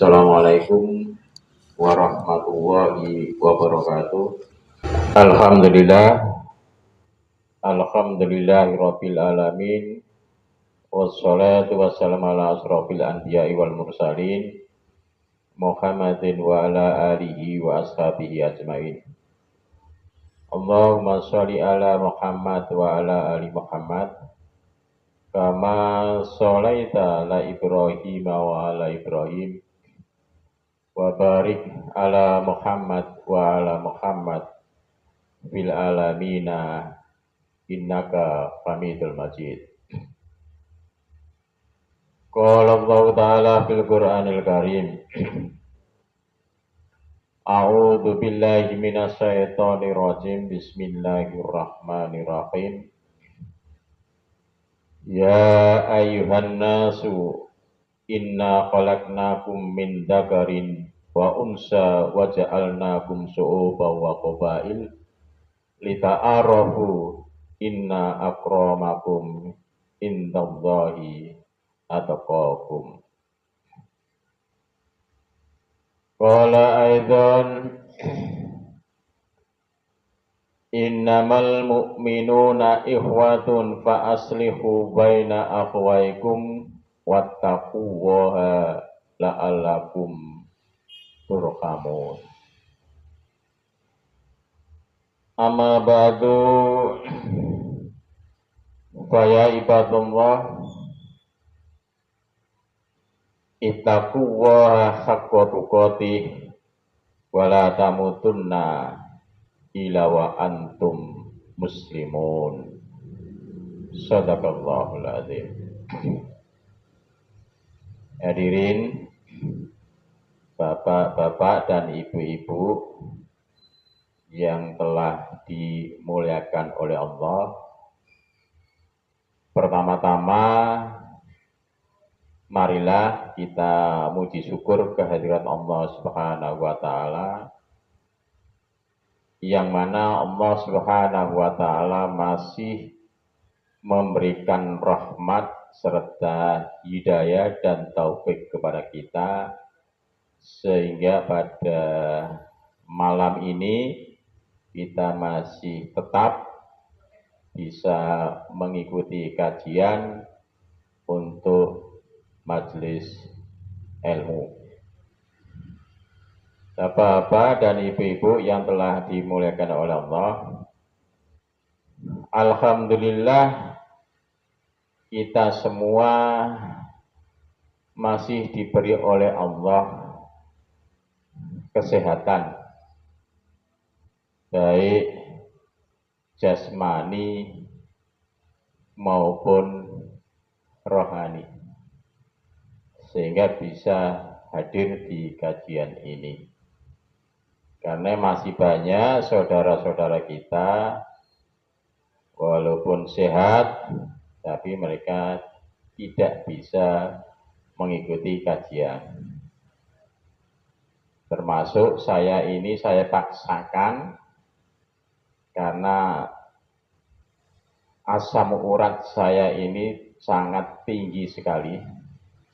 Assalamualaikum warahmatullahi wabarakatuh. Alhamdulillah, alhamdulillahirabbil alamin. Wassalatu wassalamu ala asrofil anbiya'i wal mursalin Muhammadin wa ala alihi wa ashabihi ajmain. Allahumma sholli ala Muhammad wa ala ali Muhammad kama sholaita ala Ibrahim wa ala Ibrahim wa barik ala Muhammad wa ala Muhammad fil alamina innaka hamidul majid. Qala Allah ta'ala fil Qur'anil Karim. A'udzu billahi minasy syaithanir rajim. Bismillahirrahmanirrahim. Ya ayyuhan nasu inna khalaqnakum min dzakarin wa unsa wa ja'alnakum syu'uban wa qabail lita'arafu inna akramakum indallahi atqakum. Qala aidan innamal mu'minuna ikhwatun fa aslihu baina akhwaikum wattaqullaha la'allakum turhamun. Amma ba'du fa ya ibadallah ittaqullaha haqqa tuqatih wa la tamutunna illa wa antum muslimun. Shadaqallahul azim. Hadirin bapak-bapak dan ibu-ibu yang telah dimuliakan oleh Allah. Pertama-tama marilah kita muji syukur kehadirat Allah Subhanahu wa taala, yang mana Allah Subhanahu wa taala masih memberikan rahmat serta hidayah dan taufik kepada kita, sehingga pada malam ini kita masih tetap bisa mengikuti kajian untuk majelis ilmu. Bapak-bapak dan ibu-ibu yang telah dimuliakan oleh Allah, alhamdulillah kita semua masih diberi oleh Allah kesehatan, baik jasmani maupun rohani, sehingga bisa hadir di kajian ini. Karena masih banyak saudara-saudara kita walaupun sehat, tapi mereka tidak bisa mengikuti kajian. Termasuk saya ini, saya paksakan karena asam urat saya ini sangat tinggi sekali,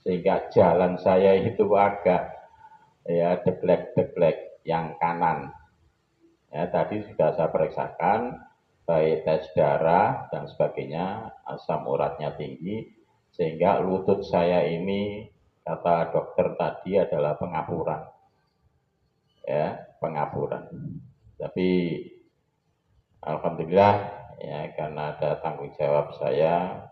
sehingga jalan saya itu agak deglek-deglek yang kanan. Tadi sudah saya periksakan, baik tes darah dan sebagainya, asam uratnya tinggi, sehingga lutut saya ini, kata dokter tadi, adalah pengapuran. Pengapuran. Tapi alhamdulillah karena ada tanggung jawab saya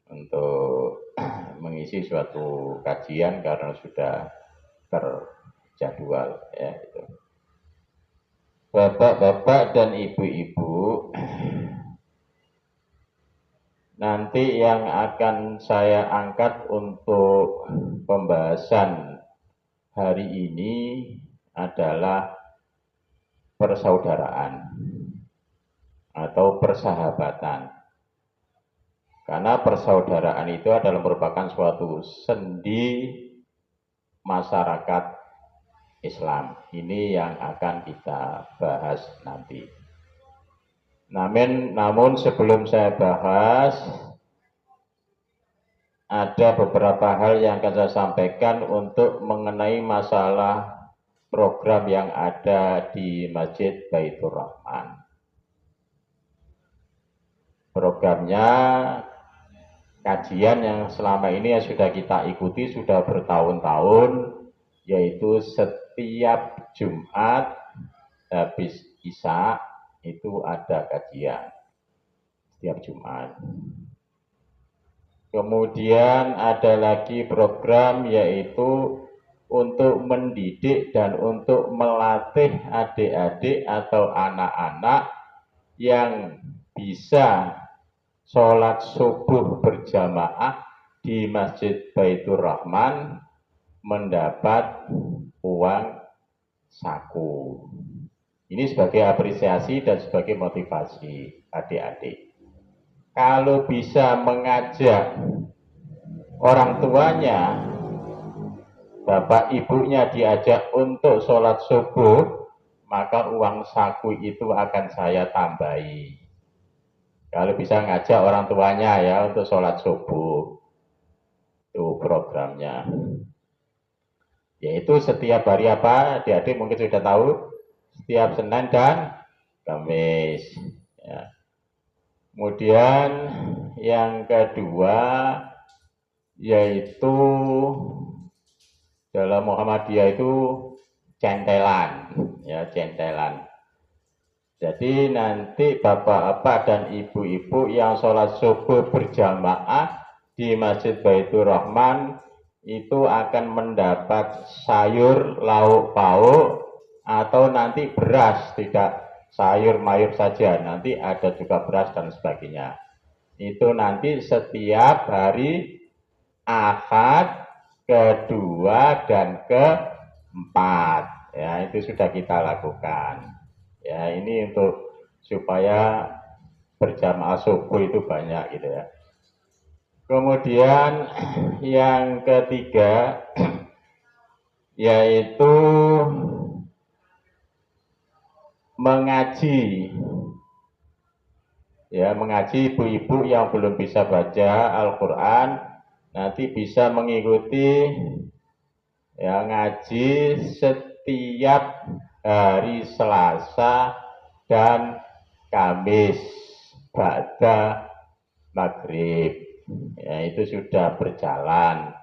untuk mengisi suatu kajian karena sudah terjadwal itu. Bapak-bapak dan ibu-ibu, nanti yang akan saya angkat untuk pembahasan hari ini adalah persaudaraan atau persahabatan. Karena persaudaraan itu adalah merupakan suatu sendi masyarakat Islam. Ini yang akan kita bahas nanti. Namun sebelum saya bahas, ada beberapa hal yang akan saya sampaikan untuk mengenai masalah program yang ada di Masjid Baitur Rahman. Programnya kajian yang selama ini yang sudah kita ikuti sudah bertahun-tahun, yaitu setiap Jumat habis Isya itu ada kajian setiap Jumat. Kemudian ada lagi program yaitu untuk mendidik dan untuk melatih adik-adik atau anak-anak yang bisa sholat subuh berjamaah di Masjid Baitur Rahman mendapat uang saku. Ini sebagai apresiasi dan sebagai motivasi adik-adik. Kalau bisa mengajak orang tuanya, bapak ibunya diajak untuk sholat subuh, maka uang saku itu akan saya tambahi. Kalau bisa ngajak orang tuanya ya untuk sholat subuh, itu programnya. Yaitu setiap hari apa, adik-adik mungkin sudah tahu, setiap Senin dan Kamis. Ya. Kemudian yang kedua yaitu dalam Muhammadiyah itu centelan, ya centelan. Jadi nanti bapak-bapak dan ibu-ibu yang sholat subuh berjamaah di Masjid Baitur Rahman itu akan mendapat sayur, lauk pauk, atau nanti beras, tidak sayur mayur saja, nanti ada juga beras dan sebagainya. Itu nanti setiap hari Ahad, kedua dan keempat, ya itu sudah kita lakukan. Ya ini untuk supaya berjamaah subuh itu banyak gitu ya. Kemudian yang ketiga yaitu mengaji. Ya, mengaji ibu-ibu yang belum bisa baca Al-Qur'an nanti bisa mengikuti ya ngaji setiap hari Selasa dan Kamis ba'da maghrib. Ya, itu sudah berjalan.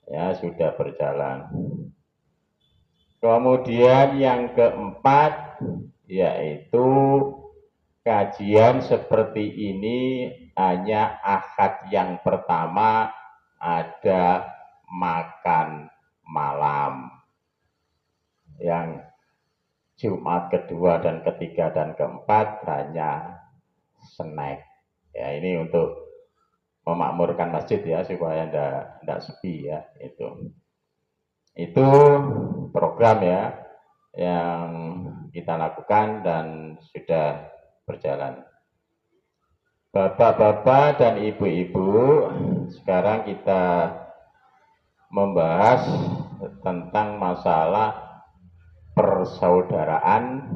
Ya, sudah berjalan. Kemudian yang keempat yaitu kajian seperti ini hanya Ahad yang pertama ada makan malam. Yang Jumat kedua dan ketiga dan keempat hanya snack. Ya, ini untuk memakmurkan masjid ya supaya tidak sepi ya itu. Itu program ya yang kita lakukan dan sudah berjalan. Bapak-bapak dan ibu-ibu, sekarang kita membahas tentang masalah persaudaraan,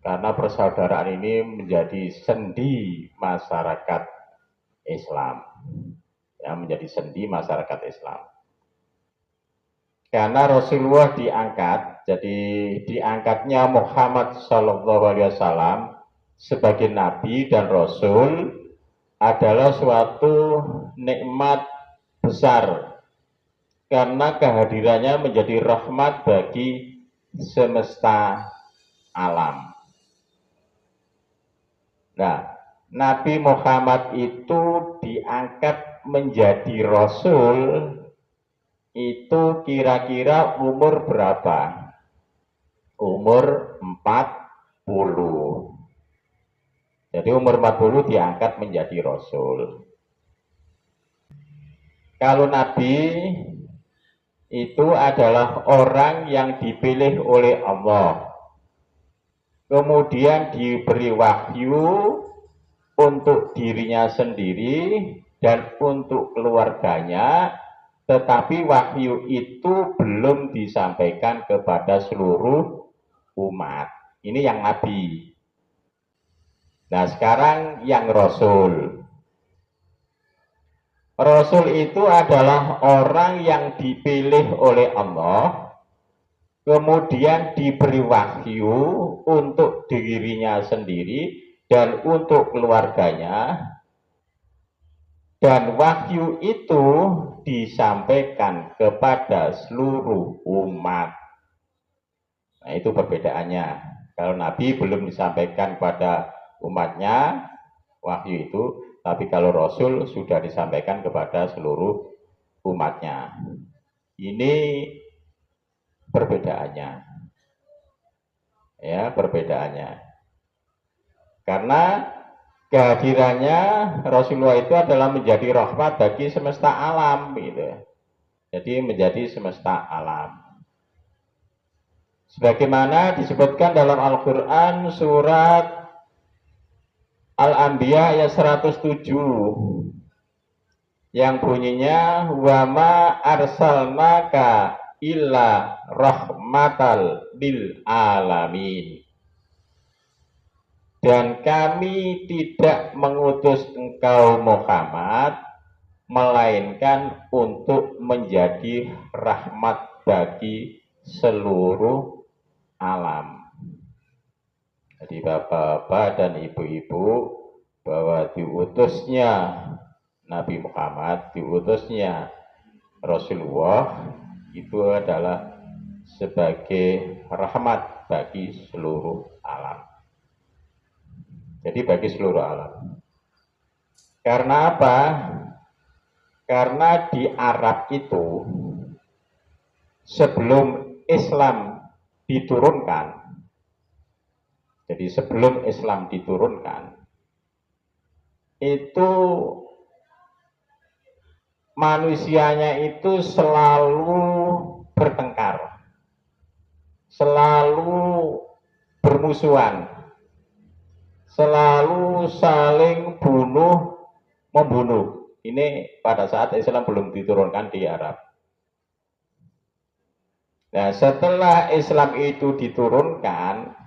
karena persaudaraan ini menjadi sendi masyarakat Islam, ya menjadi sendi masyarakat Islam. Karena Rasulullah diangkat, jadi diangkatnya Muhammad SAW sebagai Nabi dan Rasul adalah suatu nikmat besar. Karena kehadirannya menjadi rahmat bagi semesta alam. Nah, Nabi Muhammad itu diangkat menjadi Rasul itu kira-kira umur berapa? Umur 40. Jadi umur 40 diangkat menjadi Rasul. Kalau Nabi itu adalah orang yang dipilih oleh Allah. Kemudian diberi wahyu untuk dirinya sendiri dan untuk keluarganya, tetapi wahyu itu belum disampaikan kepada seluruh umat. Ini yang Nabi. Nah sekarang yang Rasul. Rasul itu adalah orang yang dipilih oleh Allah, kemudian diberi wahyu untuk dirinya sendiri dan untuk keluarganya, dan wahyu itu disampaikan kepada seluruh umat. Nah, itu perbedaannya. Kalau Nabi belum disampaikan kepada umatnya wahyu itu, tapi kalau Rasul sudah disampaikan kepada seluruh umatnya. Ini perbedaannya. Ya, perbedaannya. Karena kehadirannya Rasulullah itu adalah menjadi rahmat bagi semesta alam gitu. Jadi menjadi semesta alam. Sebagaimana disebutkan dalam Al-Qur'an surat Al-Anbiya ayat 107 yang bunyinya wa ma arsalnaka illa rahmatal lil alamin. Dan kami tidak mengutus engkau Muhammad melainkan untuk menjadi rahmat bagi seluruh alam. Jadi bapak-bapak dan ibu-ibu, bahwa diutusnya Nabi Muhammad, diutusnya Rasulullah itu adalah sebagai rahmat bagi seluruh alam. Jadi bagi seluruh alam. Karena apa? Karena di Arab itu sebelum Islam diturunkan, jadi sebelum Islam diturunkan, itu manusianya itu selalu bertengkar, selalu bermusuhan, selalu saling bunuh membunuh. Ini pada saat Islam belum diturunkan di Arab. Nah, setelah Islam itu diturunkan,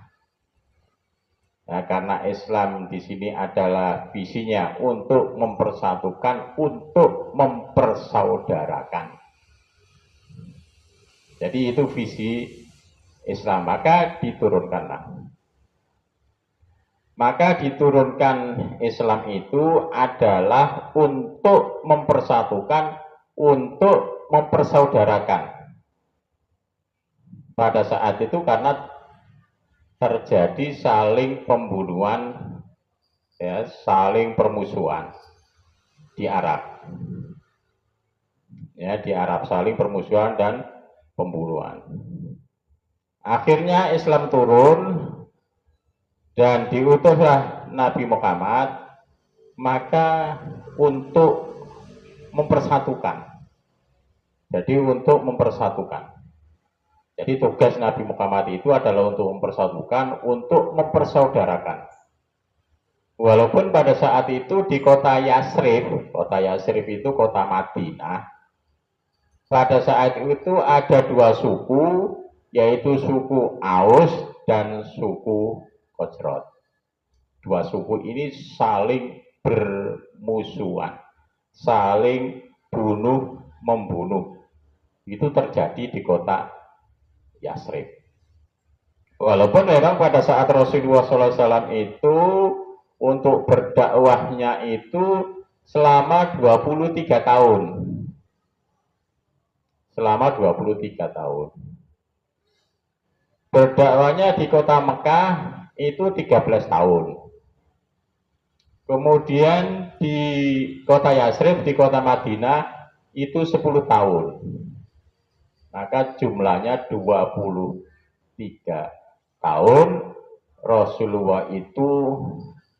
nah, karena Islam di sini adalah visinya untuk mempersatukan, untuk mempersaudarakan. Jadi itu visi Islam, maka diturunkanlah. Maka diturunkan Islam itu adalah untuk mempersatukan, untuk mempersaudarakan. Pada saat itu karena terjadi saling pembunuhan, ya, saling permusuhan di Arab. Ya, di Arab saling permusuhan dan pembunuhan. Akhirnya Islam turun dan diutuslah Nabi Muhammad, maka untuk mempersatukan. Jadi untuk mempersatukan. Jadi tugas Nabi Muhammad itu adalah untuk mempersatukan, untuk mempersaudarakan. Walaupun pada saat itu di kota Yasrib itu kota Madinah, pada saat itu ada dua suku, yaitu suku Aus dan suku Khazraj. Dua suku ini saling bermusuhan, saling bunuh membunuh. Itu terjadi di kota Yasrib. Walaupun memang pada saat Rasulullah SAW itu untuk berdakwahnya itu selama 23 tahun. Selama 23 tahun. Berdakwahnya di kota Mekah itu 13 tahun. Kemudian di kota Yasrib, di kota Madinah itu 10 tahun. Maka jumlahnya 23 tahun Rasulullah itu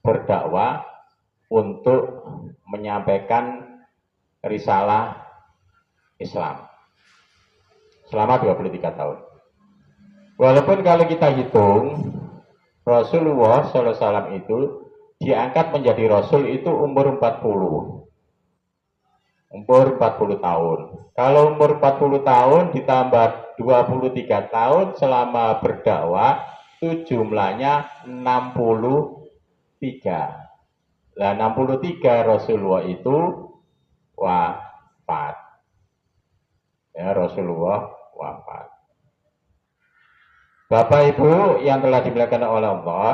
berdakwah untuk menyampaikan risalah Islam selama 23 tahun. Walaupun kalau kita hitung Rasulullah SAW itu diangkat menjadi Rasul itu umur 40. Umur 40 tahun. Kalau umur 40 tahun ditambah 23 tahun selama berdakwah, itu jumlahnya 63. Nah, 63 Rasulullah itu wafat. Ya, Rasulullah wafat. Bapak Ibu yang telah dimuliakan oleh Allah,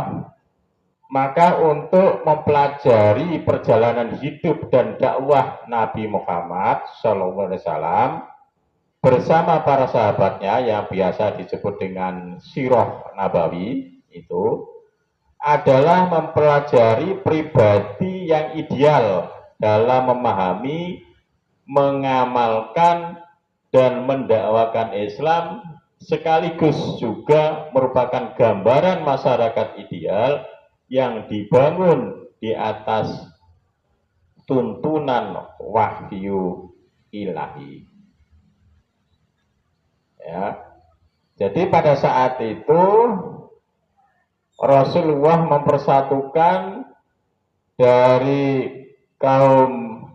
maka untuk mempelajari perjalanan hidup dan dakwah Nabi Muhammad SAW bersama para sahabatnya yang biasa disebut dengan Sirah Nabawi itu adalah mempelajari pribadi yang ideal dalam memahami, mengamalkan, dan mendakwakan Islam, sekaligus juga merupakan gambaran masyarakat ideal yang dibangun di atas tuntunan wahyu ilahi. Ya. Jadi pada saat itu Rasulullah mempersatukan dari kaum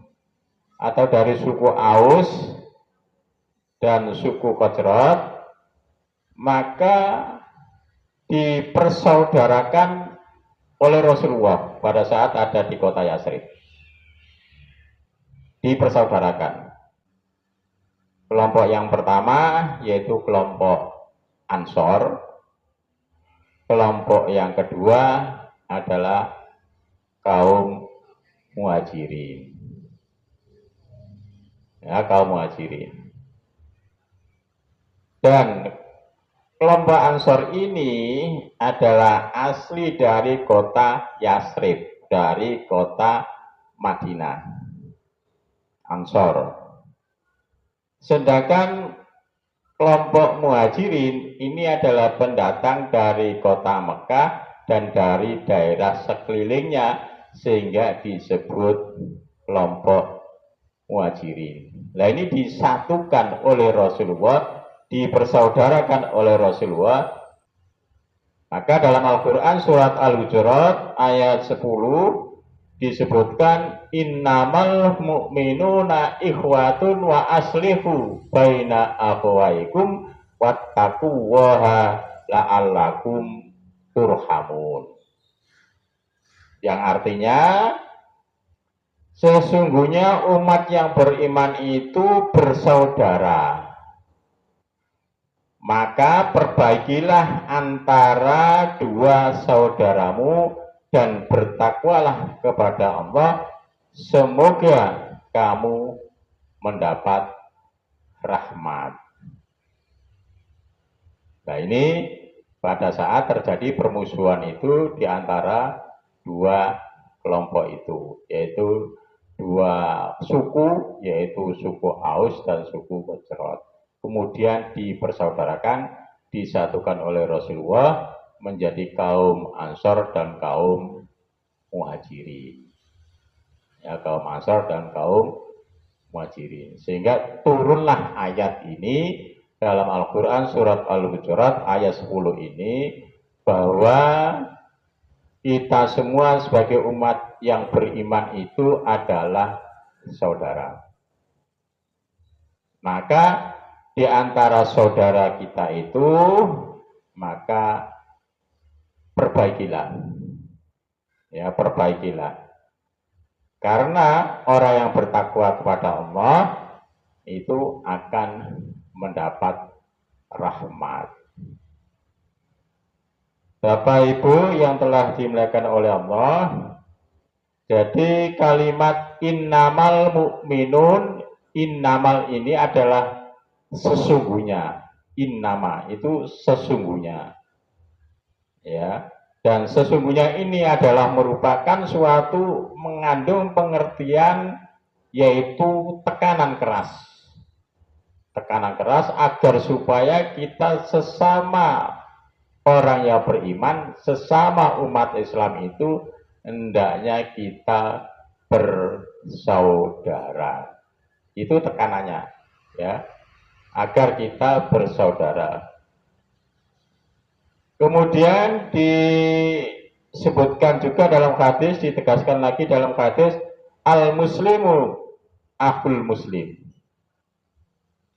atau dari suku Aus dan suku Khazraj, maka dipersaudarakan oleh Rasulullah pada saat ada di kota Yasrib. Dipersaudarakan. Kelompok yang pertama yaitu kelompok Ansor. Kelompok yang kedua adalah kaum Muhajirin. Ya, kaum Muhajirin. Dan kelompok Ansor ini adalah asli dari kota Yasrib, dari kota Madinah. Ansor. Sedangkan kelompok Muhajirin ini adalah pendatang dari kota Mekah dan dari daerah sekelilingnya, sehingga disebut kelompok Muhajirin. Nah, ini disatukan oleh Rasulullah, dipersaudarakan oleh Rasulullah. Maka dalam Al-Quran surat Al-Hujurat ayat 10 disebutkan innamal mu'minuna ikhwatun wa aslihu baina akhawaikum wattaqullaha la'allakum turhamun. Yang artinya sesungguhnya umat yang beriman itu bersaudara. Maka perbaikilah antara dua saudaramu dan bertakwalah kepada Allah, semoga kamu mendapat rahmat. Nah, ini pada saat terjadi permusuhan itu di antara dua kelompok itu, yaitu dua suku, yaitu suku Aus dan suku Khazraj. Kemudian dipersaudarakan, disatukan oleh Rasulullah menjadi kaum Ansor dan kaum Muhajirin. Ya, kaum Ansor dan kaum Muhajirin. Sehingga turunlah ayat ini dalam Al-Quran surat Al-Hujurat ayat 10 ini, bahwa kita semua sebagai umat yang beriman itu adalah saudara. Maka di antara saudara kita itu, maka perbaikilah. Ya, perbaikilah. Karena orang yang bertakwa kepada Allah itu akan mendapat rahmat. Bapak Ibu yang telah dimuliakan oleh Allah, jadi kalimat innamal mu'minun, innamal ini adalah sesungguhnya. Innama itu sesungguhnya. Ya, dan sesungguhnya ini adalah merupakan suatu mengandung pengertian, yaitu tekanan keras. Tekanan keras agar supaya kita sesama orang yang beriman, sesama umat Islam itu hendaknya kita bersaudara. Itu tekanannya, ya, agar kita bersaudara. Kemudian disebutkan juga dalam hadis, ditegaskan lagi dalam hadis, al-muslimu akhul muslim.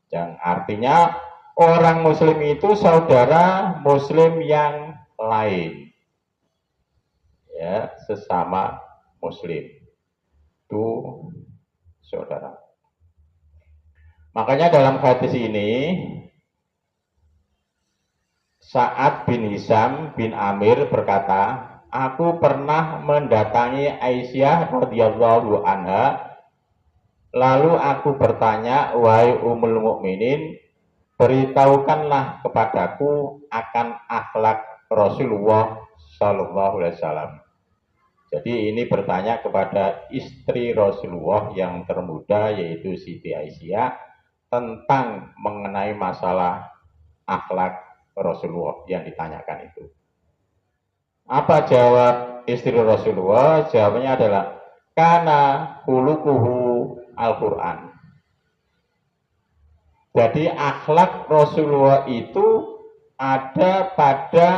Yang artinya orang muslim itu saudara muslim yang lain. Ya, sesama muslim. Itu saudara. Makanya dalam hadis ini Sa'ad bin Hisam bin Amir berkata, aku pernah mendatangi Aisyah radhiyallahu anha, lalu aku bertanya, wahai Ummul Mukminin, beritahukanlah kepadaku akan akhlak Rasulullah Shallallahu Alaihi Wasallam. Jadi ini bertanya kepada istri Rasulullah yang termuda, yaitu Siti Aisyah, tentang mengenai masalah akhlak Rasulullah yang ditanyakan itu. Apa jawab istri Rasulullah? Jawabannya adalah kana khuluquhu Al-Quran. Jadi akhlak Rasulullah itu ada pada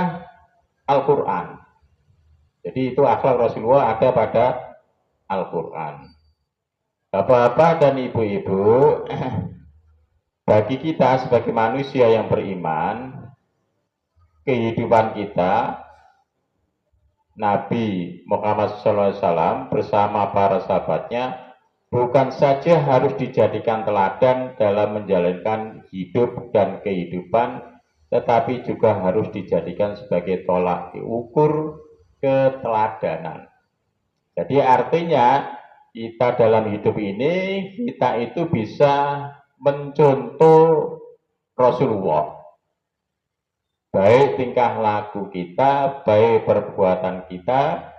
Al-Quran. Jadi itu akhlak Rasulullah ada pada Al-Quran. Bapak-bapak dan ibu-ibu, bagi kita sebagai manusia yang beriman, kehidupan kita, Nabi Muhammad SAW bersama para sahabatnya bukan saja harus dijadikan teladan dalam menjalankan hidup dan kehidupan, tetapi juga harus dijadikan sebagai tolak ukur keteladanan. Jadi artinya kita dalam hidup ini, kita itu bisa mencontoh Rasulullah. Baik tingkah laku kita, baik perbuatan kita,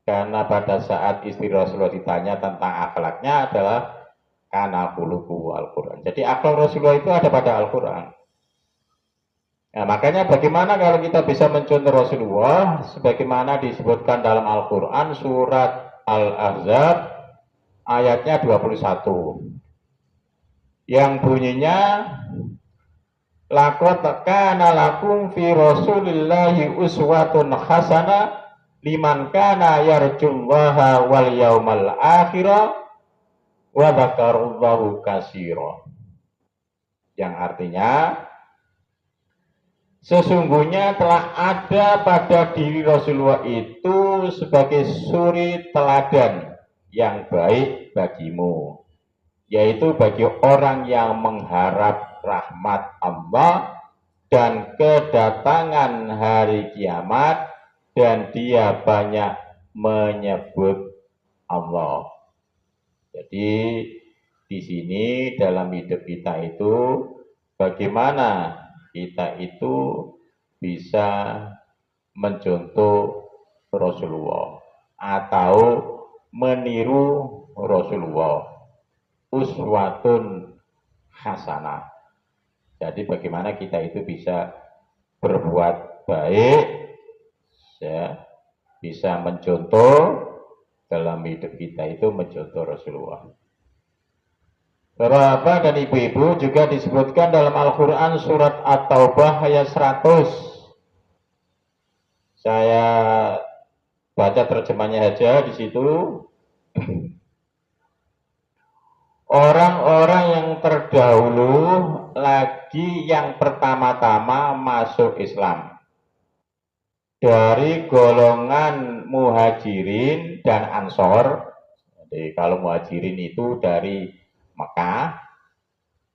karena pada saat istri Rasulullah ditanya tentang akhlaknya adalah kana khuluquhu Al-Quran. Jadi akhlak Rasulullah itu ada pada Al-Quran. Nah, makanya bagaimana kalau kita bisa mencontoh Rasulullah, sebagaimana disebutkan dalam Al-Quran surat Al-Ahzab ayatnya 21. Yang bunyinya, laqad kana lakum fi Rasulillahi uswatun hasanah liman kana yarjullaha wal yaumal akhirah wa dzakarallaha katsira. Yang artinya, sesungguhnya telah ada pada diri Rasulullah itu sebagai suri teladan yang baik bagimu, yaitu bagi orang yang mengharap rahmat Allah dan kedatangan hari kiamat, dan dia banyak menyebut Allah. Jadi di sini dalam hidup kita itu bagaimana kita itu bisa mencontoh Rasulullah atau meniru Rasulullah, uswatun hasanah. Jadi bagaimana kita itu bisa berbuat baik, ya, bisa mencontoh dalam hidup kita itu mencontoh Rasulullah. Bapak dan ibu-ibu, juga disebutkan dalam Al-Quran surat At-Taubah ayat 100. Saya baca terjemahnya aja di situ. Orang-orang yang terdahulu lagi yang pertama-tama masuk Islam dari golongan muhajirin dan ansor. Jadi kalau muhajirin itu dari Mekah,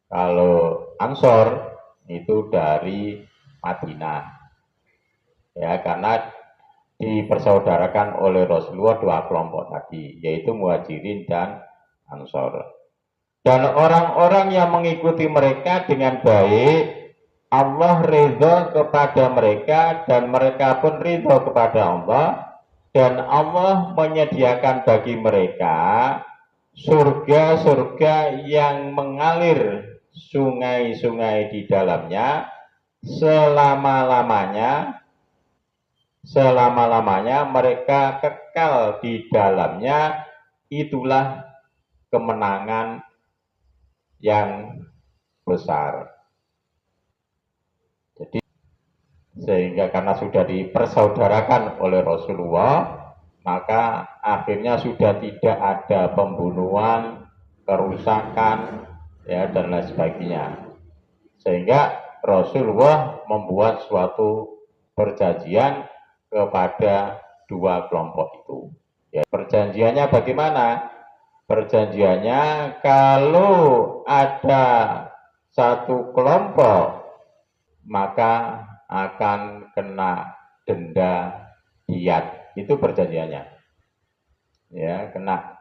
kalau ansor itu dari Madinah. Ya, karena dipersaudarakan oleh Rasulullah dua kelompok tadi, yaitu muhajirin dan ansor. Dan orang-orang yang mengikuti mereka dengan baik, Allah ridho kepada mereka dan mereka pun ridho kepada Allah, dan Allah menyediakan bagi mereka surga-surga yang mengalir sungai-sungai di dalamnya selama-lamanya mereka kekal di dalamnya. Itulah kemenangan yang besar. Jadi sehingga karena sudah dipersaudarakan oleh Rasulullah, maka akhirnya sudah tidak ada pembunuhan, kerusakan, ya, dan lain sebagainya. Sehingga Rasulullah membuat suatu perjanjian kepada dua kelompok itu. Ya, perjanjiannya bagaimana? Perjanjiannya kalau ada satu kelompok maka akan kena denda diat. Itu perjanjiannya. Ya, kena,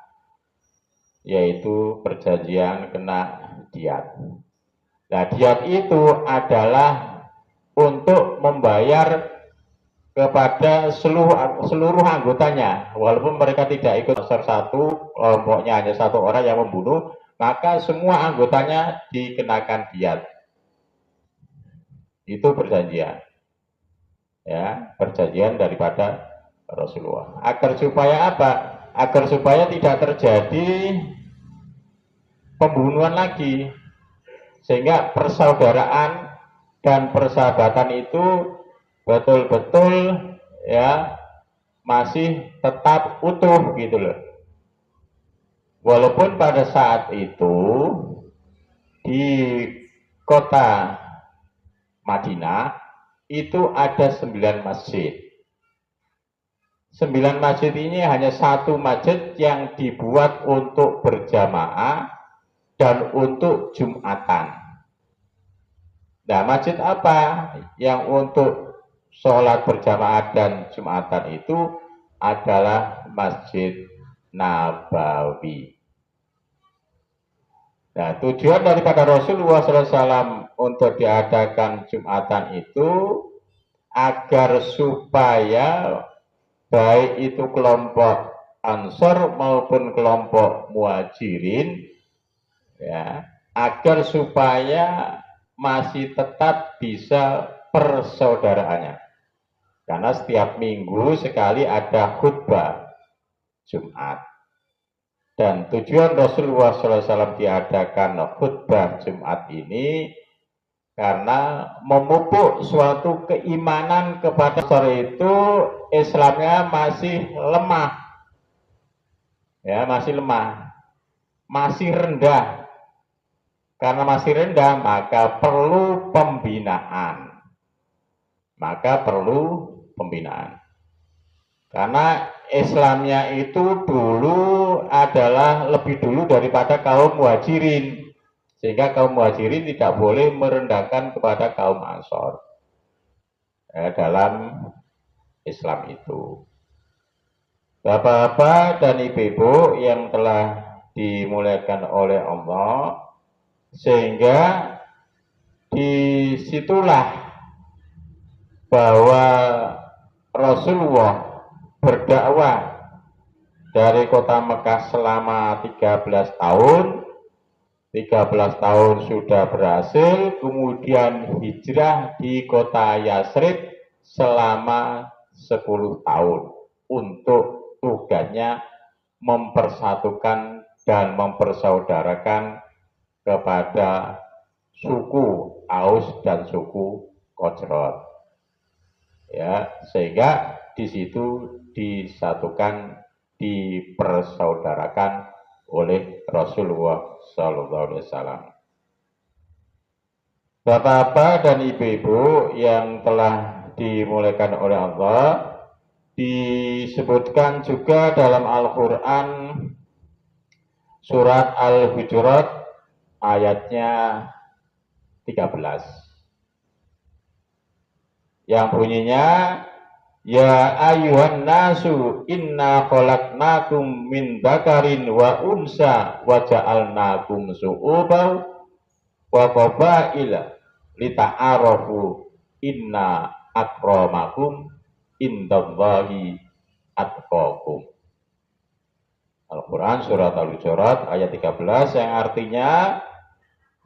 yaitu perjanjian kena diat. Nah, diat itu adalah untuk membayar kepada seluruh anggotanya, walaupun mereka tidak ikut unsur satu, kelompoknya hanya satu orang yang membunuh, maka semua anggotanya dikenakan diat. Itu perjanjian, ya, perjanjian daripada Rasulullah. Agar supaya apa? Agar supaya tidak terjadi pembunuhan lagi, sehingga persaudaraan dan persahabatan itu betul-betul ya masih tetap utuh gitu loh. Walaupun pada saat itu di kota Madinah itu ada 9 masjid. 9 masjid ini hanya satu masjid yang dibuat untuk berjamaah dan untuk Jumatan. Nah, masjid apa yang untuk sholat berjamaah dan Jumatan itu adalah Masjid Nabawi. Nah, tujuan daripada Rasulullah SAW untuk diadakan Jumatan itu agar supaya baik itu kelompok Ansor maupun kelompok Muhajirin, ya, agar supaya masih tetap bisa persaudaraannya. Karena setiap minggu sekali ada khutbah Jumat. Dan tujuan Rasulullah SAW diadakan khutbah Jumat ini karena memupuk suatu keimanan kepada sore itu Islamnya masih lemah, ya, masih lemah, masih rendah. Karena masih rendah maka perlu pembinaan, karena Islamnya itu dulu adalah lebih dulu daripada kaum Muhajirin, sehingga kaum Muhajirin tidak boleh merendahkan kepada kaum Ansor dalam Islam itu. Bapak-bapak dan ibu-ibu yang telah dimuliakan oleh Allah, sehingga disitulah bahwa Rasulullah berdakwah dari kota Mekah selama 13 tahun. 13 tahun sudah berhasil, kemudian hijrah di kota Yasrib selama 10 tahun untuk tugasnya mempersatukan dan mempersaudarakan kepada suku Aus dan suku Khazraj. Ya, sehingga di situ disatukan, dipersaudarakan oleh Rasulullah SAW. Bapak-bapak dan ibu-ibu yang telah dimuliakan oleh Allah, disebutkan juga dalam Al-Quran surat Al-Hujurat ayatnya 13 yang bunyinya, ya ayuhan nasu inna khalaqnakum min dzakarin wa unsa wa ja'alnakum syu'uban wa qabaila lita'arafu inna akramakum indallahi atqakum. Al-Quran surat Al-Hujurat ayat 13 yang artinya,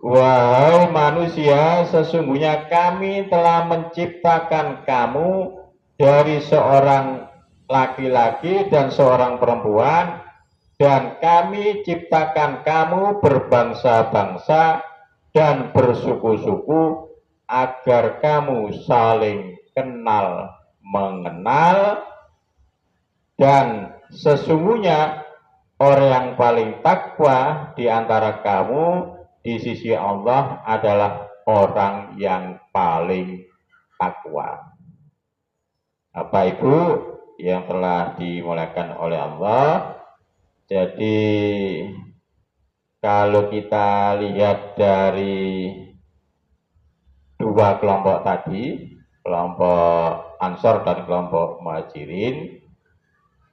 wahai manusia, sesungguhnya kami telah menciptakan kamu dari seorang laki-laki dan seorang perempuan, dan kami ciptakan kamu berbangsa-bangsa dan bersuku-suku agar kamu saling kenal mengenal, dan sesungguhnya orang yang paling takwa di antara kamu di sisi Allah adalah orang yang paling takwa. Bapak Ibu yang telah dimuliakan oleh Allah, Jadi kalau kita lihat dari dua kelompok tadi, kelompok Ansor dan kelompok Muhajirin,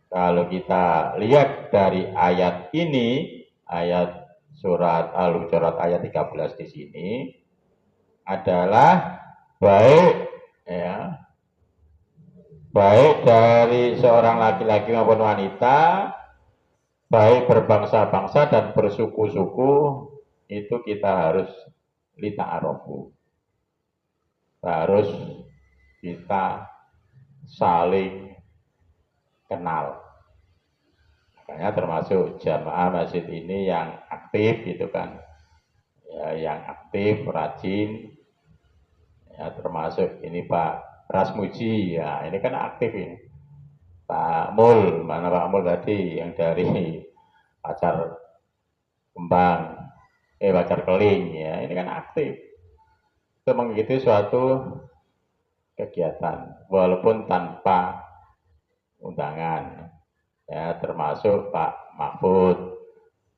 kalau kita lihat dari ayat ini, ayat surat Al-Hujurat ayat 13 di sini adalah baik ya, baik dari seorang laki-laki maupun wanita, baik berbangsa-bangsa dan bersuku-suku, itu kita harus lita'arofu, harus kita saling kenal. Makanya termasuk jamaah masjid ini yang aktif gitu kan, ya, yang aktif, rajin, ya, termasuk ini Pak Rasmuji, ya ini kan aktif ini. Pak Mul, mana Pak Mul tadi yang dari Pacar Kembang, Pacar Keling, ya ini kan aktif. Itu mengikuti suatu kegiatan, walaupun tanpa undangan, ya termasuk Pak Mahfud,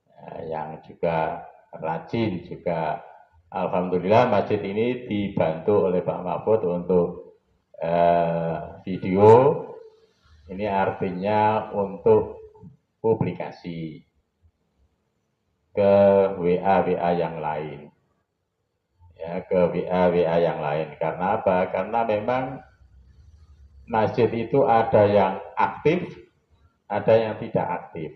ya, yang juga rajin juga. Alhamdulillah masjid ini dibantu oleh Pak Mahfud untuk video. Ini artinya untuk publikasi ke WA yang lain, ya, ke WA yang lain. Karena apa? Karena memang masjid itu ada yang aktif, ada yang tidak aktif,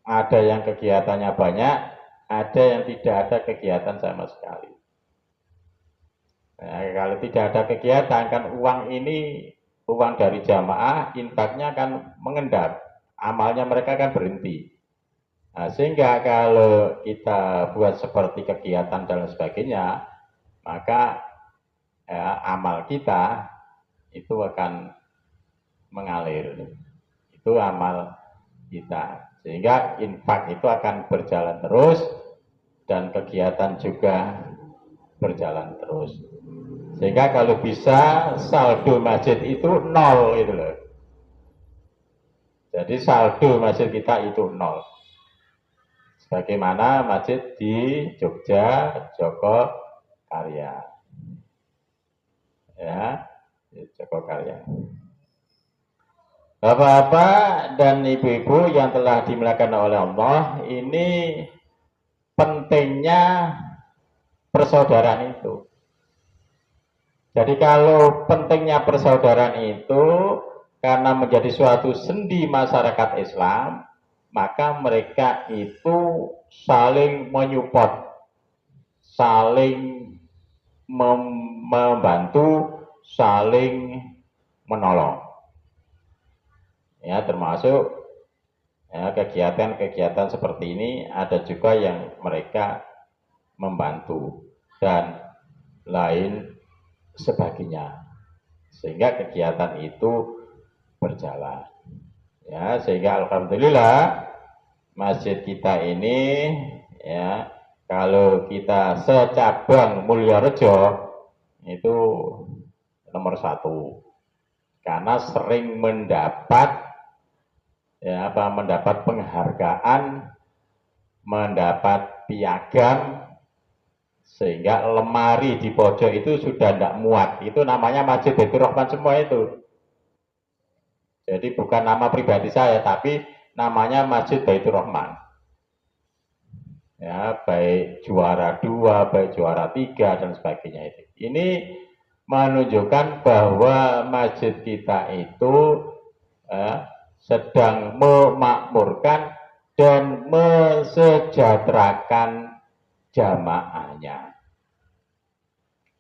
ada yang kegiatannya banyak, ada yang tidak ada kegiatan sama sekali. Nah, kalau tidak ada kegiatan kan uang ini, uang dari jamaah, infaknya kan mengendap, amalnya mereka kan berhenti. Nah, sehingga kalau kita buat seperti kegiatan dan sebagainya, maka amal kita itu akan mengalir. Itu amal kita. Sehingga infak itu akan berjalan terus dan kegiatan juga berjalan terus. Sehingga kalau bisa saldo masjid itu nol itu loh. Jadi saldo masjid kita itu nol. Sebagaimana masjid di Jogja, Joko Karya. Ya, Joko Karya. Bapak-bapak dan ibu-ibu yang telah dimuliakan oleh Allah, ini pentingnya persaudaraan itu. Jadi kalau pentingnya persaudaraan itu karena menjadi suatu sendi masyarakat Islam, maka mereka itu saling menyupport, saling membantu, saling menolong. Ya, termasuk ya, kegiatan-kegiatan seperti ini ada juga yang mereka membantu dan lain sebagainya, sehingga kegiatan itu berjalan. Ya, sehingga alhamdulillah masjid kita ini ya, kalau kita secabang Mulyorejo itu nomor 1 karena sering mendapat ya, mendapat penghargaan, mendapat piagam, sehingga lemari di pojok itu sudah tidak muat. Itu namanya Masjid Baitur Rahman semua itu. Jadi bukan nama pribadi saya, tapi namanya Masjid Baitur Rahman. Ya, baik juara 2, baik juara 3 dan sebagainya itu. Ini menunjukkan bahwa masjid kita itu sedang memakmurkan dan mensejahterakan jamaahnya,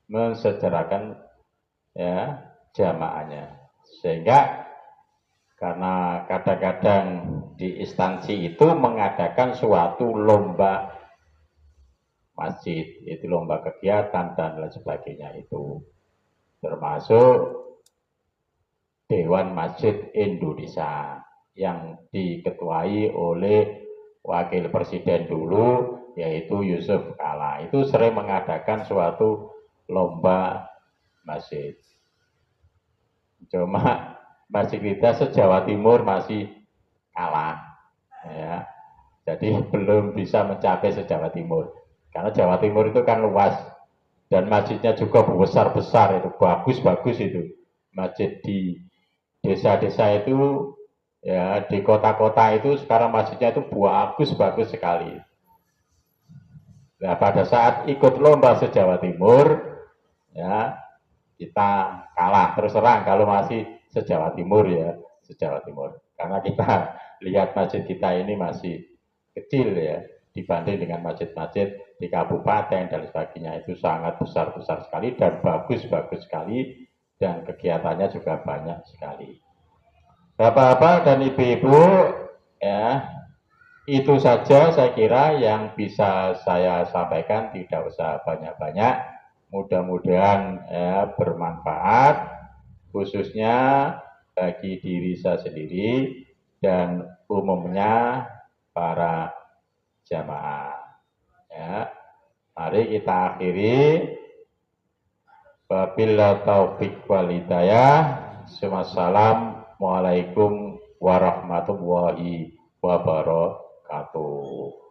mensejahterakan ya jamaahnya. Sehingga karena kadang-kadang di instansi itu mengadakan suatu lomba masjid, itu lomba kegiatan dan lain sebagainya itu, termasuk Dewan Masjid Indonesia yang diketuai oleh Wakil Presiden dulu, yaitu Yusuf Kala. Itu sering mengadakan suatu lomba masjid. Cuma masjid kita se-Jawa Timur masih kalah. ya. Jadi belum bisa mencapai se-Jawa Timur. Karena Jawa Timur itu kan luas dan masjidnya juga besar-besar itu, bagus-bagus itu. Masjid di desa-desa itu ya di kota-kota itu sekarang masjidnya itu bagus-bagus sekali. Nah, pada saat ikut lomba se-Jawa Timur ya kita kalah terus terang kalau masih se-Jawa Timur ya, se-Jawa Timur. Karena kita lihat masjid kita ini masih kecil ya dibanding dengan masjid-masjid di kabupaten dan sebagainya, itu sangat besar-besar sekali dan bagus-bagus sekali dan kegiatannya juga banyak sekali. Bapak-bapak dan ibu-ibu, ya itu saja saya kira yang bisa saya sampaikan, tidak usah banyak-banyak. Mudah-mudahan ya, bermanfaat khususnya bagi diri saya sendiri dan umumnya para jamaah. Ya, mari kita akhiri. Wabillahi taufik wal hidayah. Wassalamualaikum warahmatullahi wabarakatuh.